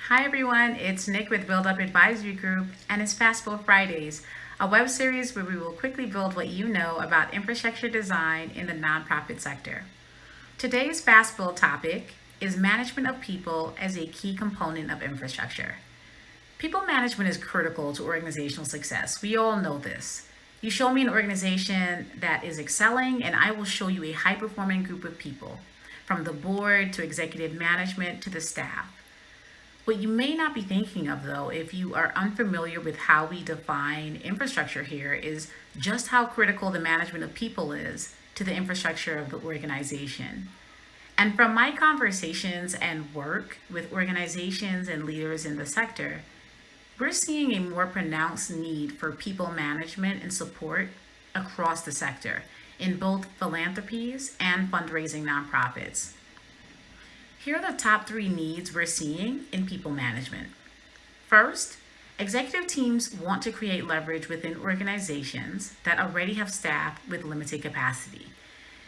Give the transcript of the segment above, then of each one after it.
Hi everyone, it's Nick with Build Up Advisory Group, and it's Fast Build Fridays, a web series where we will quickly build what you know about infrastructure design in the nonprofit sector. Today's Fast Build topic is management of people as a key component of infrastructure. People management is critical to organizational success. We all know this. You show me an organization that is excelling, and I will show you a high performing group of people, from the board to executive management to the staff. What you may not be thinking of, though, if you are unfamiliar with how we define infrastructure here, is just how critical the management of people is to the infrastructure of the organization. And from my conversations and work with organizations and leaders in the sector, we're seeing a more pronounced need for people management and support across the sector in both philanthropies and fundraising nonprofits. Here are the top 3 needs we're seeing in people management. First, executive teams want to create leverage within organizations that already have staff with limited capacity.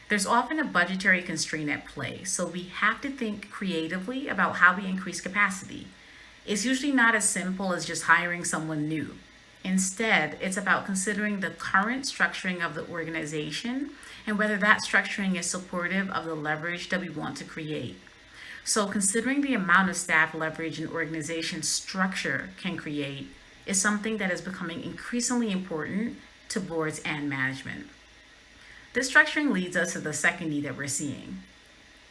There's often a budgetary constraint at play, so we have to think creatively about how we increase capacity. It's usually not as simple as just hiring someone new. Instead, it's about considering the current structuring of the organization and whether that structuring is supportive of the leverage that we want to create. So, considering the amount of staff leverage an organization structure can create is something that is becoming increasingly important to boards and management. This structuring leads us to the second need that we're seeing,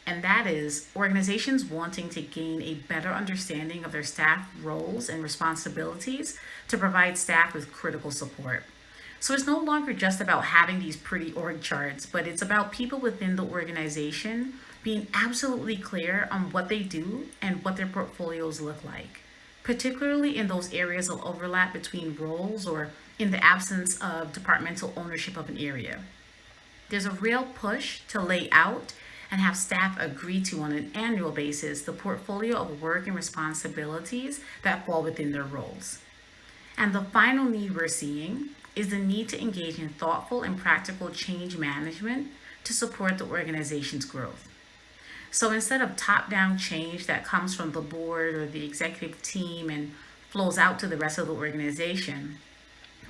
and that is organizations wanting to gain a better understanding of their staff roles and responsibilities to provide staff with critical support. So it's no longer just about having these pretty org charts, but it's about people within the organization being absolutely clear on what they do and what their portfolios look like, particularly in those areas of overlap between roles or in the absence of departmental ownership of an area. There's a real push to lay out and have staff agree to on an annual basis the portfolio of work and responsibilities that fall within their roles. And the final need we're seeing is the need to engage in thoughtful and practical change management to support the organization's growth. So instead of top-down change that comes from the board or the executive team and flows out to the rest of the organization,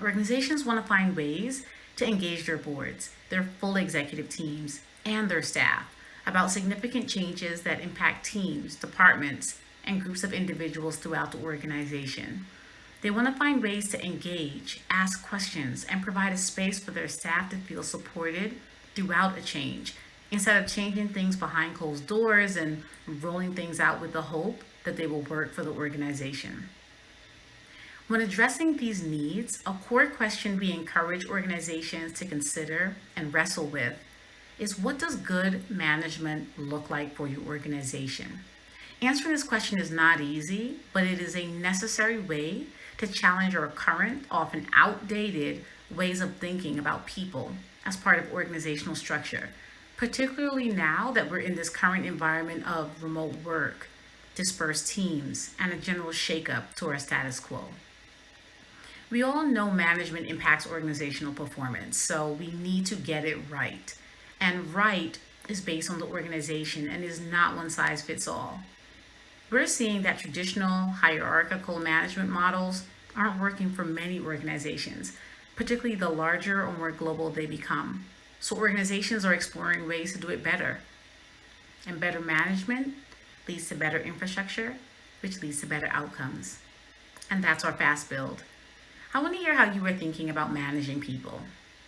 organizations want to find ways to engage their boards, their full executive teams, and their staff about significant changes that impact teams, departments, and groups of individuals throughout the organization. They want to find ways to engage, ask questions, and provide a space for their staff to feel supported throughout a change, instead of changing things behind closed doors and rolling things out with the hope that they will work for the organization. When addressing these needs, a core question we encourage organizations to consider and wrestle with is, what does good management look like for your organization? Answering this question is not easy, but it is a necessary way to challenge our current, often outdated ways of thinking about people as part of organizational structure, particularly now that we're in this current environment of remote work, dispersed teams, and a general shakeup to our status quo. We all know management impacts organizational performance, so we need to get it right. And right is based on the organization and is not one size fits all. We're seeing that traditional hierarchical management models aren't working for many organizations, particularly the larger or more global they become. So organizations are exploring ways to do it better. And better management leads to better infrastructure, which leads to better outcomes. And that's our fast build. I want to hear how you are thinking about managing people.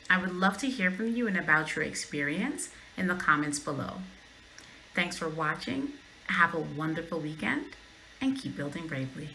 I would love to hear from you and about your experience in the comments below. Thanks for watching. Have a wonderful weekend and keep building bravely.